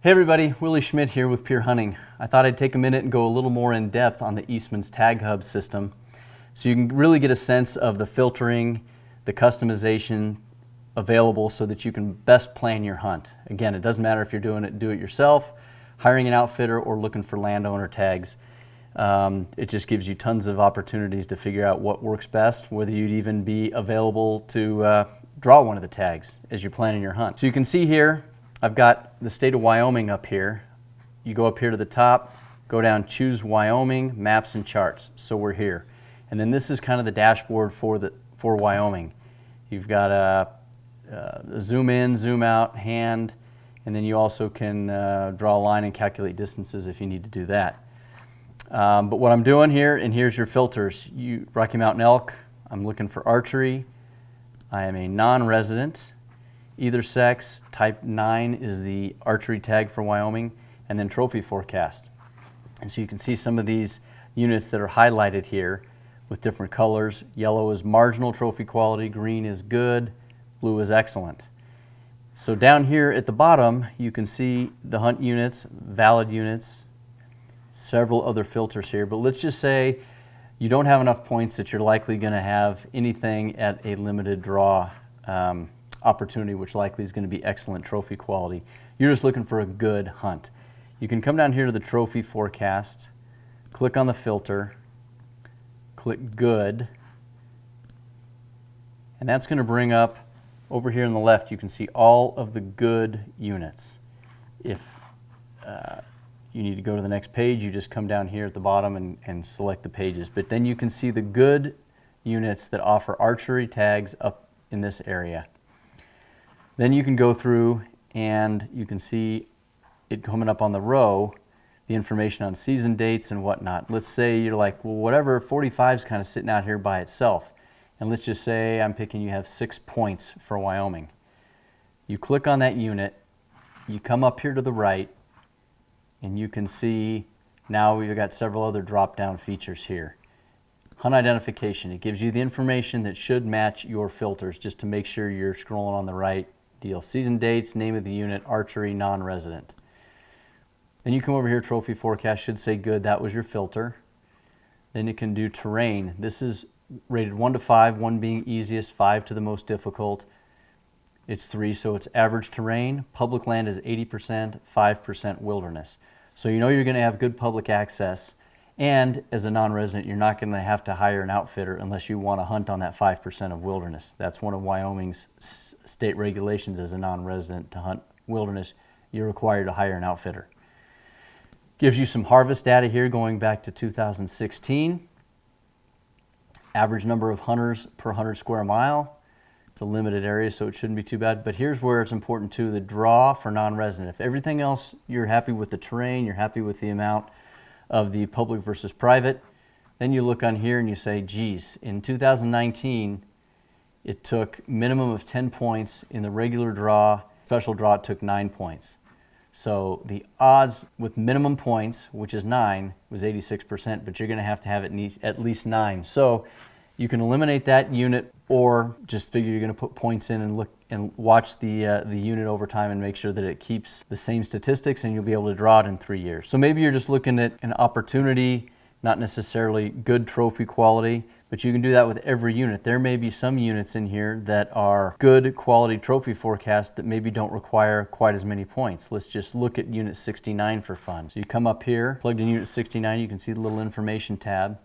Hey everybody, Willie Schmidt here with Pure Hunting. I thought I'd take a minute and go a little more in depth on the Eastmans TagHub system so you can really get a sense of the filtering, the customization available so that you can best plan your hunt. Again, it doesn't matter if you're doing it yourself, hiring an outfitter, or looking for landowner tags. It just gives you tons of opportunities to figure out what works best, whether you'd even be available to draw one of the tags as you're planning your hunt. So you can see here, I've got the state of Wyoming up here. You go up here to the top, go down, choose Wyoming, maps and charts. So we're here. And then this is kind of the dashboard for Wyoming. You've got a zoom in, zoom out, hand, and then you also can draw a line and calculate distances if you need to do that. But what I'm doing here, and here's your filters. Rocky Mountain elk, I'm looking for archery. I am a non-resident. Either sex, type 9 is the archery tag for Wyoming, and then trophy forecast. And so you can see some of these units that are highlighted here with different colors. Yellow is marginal trophy quality, green is good, blue is excellent. So down here at the bottom, you can see the hunt units, valid units, several other filters here, but let's just say you don't have enough points that you're likely going to have anything at a limited draw opportunity, which likely is going to be excellent trophy quality. You're just looking for a good hunt. You can come down here to the trophy forecast, click on the filter, click good, and that's going to bring up over here on the left. You can see all of the good units. If you need to go to the next page, you just come down here at the bottom and select the pages. But then you can see the good units that offer archery tags up in this area. Then you can go through and you can see it coming up on the row, the information on season dates and whatnot. Let's say you're like, well, whatever, 45 is kind of sitting out here by itself. And let's just say I'm picking you have 6 points for Wyoming. You click on that unit, you come up here to the right, and you can see now we've got several other drop-down features here. Hunt identification, it gives you the information that should match your filters just to make sure you're scrolling on the right deal. Season dates, name of the unit, archery, non-resident. Then you come over here, trophy forecast should say good, that was your filter. Then it can do terrain. This is rated 1 to 5, 1 being easiest, 5 to the most difficult. It's 3, so it's average terrain. Public land is 80%, 5% wilderness. So you know you're going to have good public access, and as a non-resident, you're not going to have to hire an outfitter unless you want to hunt on that 5% of wilderness. That's one of Wyoming's state regulations as a non-resident. To hunt wilderness, you're required to hire an outfitter. Gives you some harvest data here going back to 2016. Average number of hunters per 100 square mile. It's a limited area, so it shouldn't be too bad. But here's where it's important too, the draw for non-resident. If everything else, you're happy with the terrain, you're happy with the amount of the public versus private, then you look on here and you say, geez, in 2019, it took minimum of 10 points. In the regular draw, special draw, it took 9 points. So the odds with minimum points, which is 9, was 86%, but you're going to have it at least 9. So you can eliminate that unit, or just figure you're going to put points in and look and watch the unit over time and make sure that it keeps the same statistics, and you'll be able to draw it in 3 years. So maybe you're just looking at an opportunity, not necessarily good trophy quality, but you can do that with every unit. There may be some units in here that are good quality trophy forecast that maybe don't require quite as many points. Let's just look at unit 69 for fun. So you come up here, plugged in unit 69, you can see the little information tab.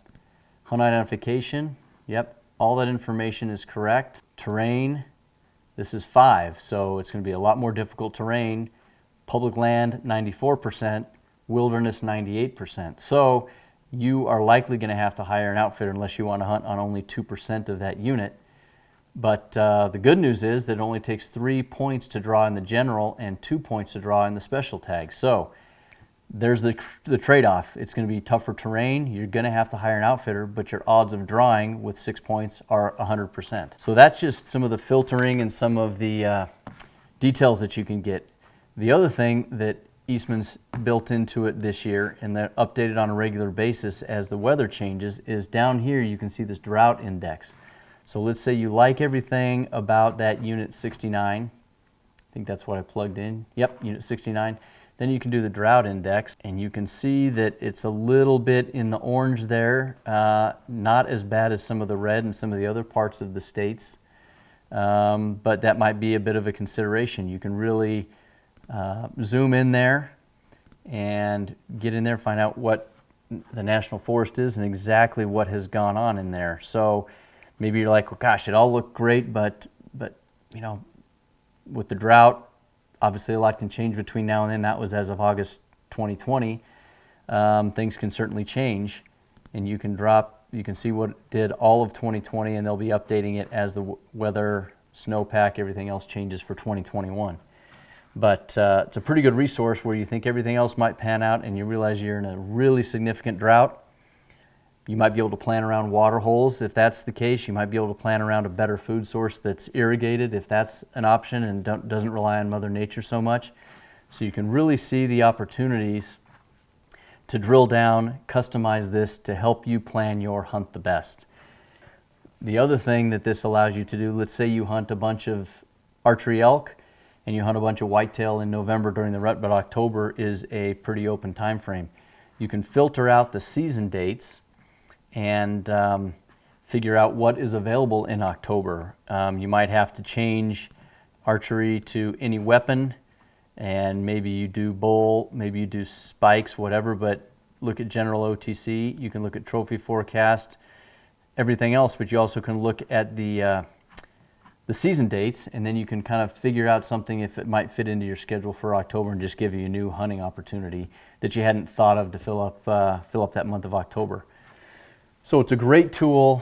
Hunt identification, yep, all that information is correct. Terrain, this is 5, so it's going to be a lot more difficult terrain. Public land, 94%, wilderness, 98%. So you are likely going to have to hire an outfitter unless you want to hunt on only 2% of that unit. But the good news is that it only takes 3 points to draw in the general and 2 points to draw in the special tag. So there's the trade-off. It's going to be tougher terrain. You're going to have to hire an outfitter, but your odds of drawing with 6 points are 100%. So that's just some of the filtering and some of the details that you can get. The other thing that Eastman's built into it this year, and they're updated on a regular basis as the weather changes, is down here you can see this drought index. So let's say you like everything about that unit 69. I think that's what I plugged in. Yep, unit 69. Then you can do the drought index, and you can see that it's a little bit in the orange there, not as bad as some of the red in some of the other parts of the states, but that might be a bit of a consideration. You can really zoom in there and get in there, find out what the national forest is and exactly what has gone on in there. So maybe you're like, well, gosh, it all looked great, but you know, with the drought, obviously a lot can change between now and then. That was as of August 2020. Things can certainly change, and you can see what it did all of 2020, and they'll be updating it as the weather, snowpack, everything else changes for 2021. But it's a pretty good resource where you think everything else might pan out and you realize you're in a really significant drought. You might be able to plan around water holes if that's the case. You might be able to plan around a better food source that's irrigated if that's an option and doesn't rely on Mother Nature so much. So you can really see the opportunities to drill down, customize this to help you plan your hunt the best. The other thing that this allows you to do, let's say you hunt a bunch of archery elk and you hunt a bunch of whitetail in November during the rut, but October is a pretty open time frame. You can filter out the season dates and figure out what is available in October. You might have to change archery to any weapon, and maybe you do bull, maybe you do spikes, whatever, but look at general OTC. You can look at trophy forecast, everything else, but you also can look at the season dates, and then you can kind of figure out something if it might fit into your schedule for October and just give you a new hunting opportunity that you hadn't thought of to fill up that month of October. So it's a great tool.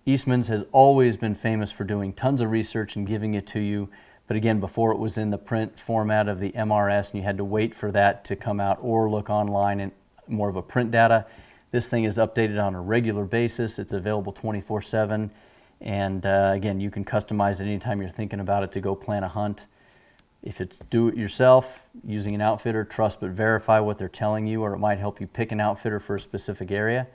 Eastman's has always been famous for doing tons of research and giving it to you. But again, before it was in the print format of the MRS and you had to wait for that to come out or look online and more of a print data, this thing is updated on a regular basis. It's available 24/7. And again, you can customize it anytime you're thinking about it to go plan a hunt. If it's do it yourself, using an outfitter, trust but verify what they're telling you, or it might help you pick an outfitter for a specific area.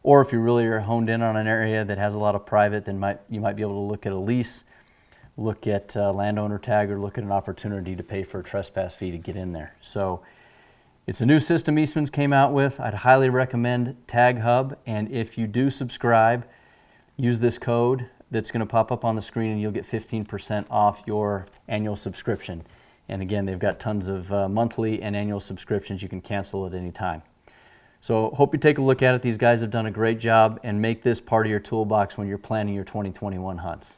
Or if you really are honed in on an area that has a lot of private, then you might be able to look at a lease, look at landowner tag, or look at an opportunity to pay for a trespass fee to get in there. So it's a new system Eastman's came out with. I'd highly recommend TagHub, and if you do subscribe, use this code that's going to pop up on the screen and you'll get 15% off your annual subscription. And again, they've got tons of monthly and annual subscriptions. You can cancel at any time. So hope you take a look at it. These guys have done a great job, and make this part of your toolbox when you're planning your 2021 hunts.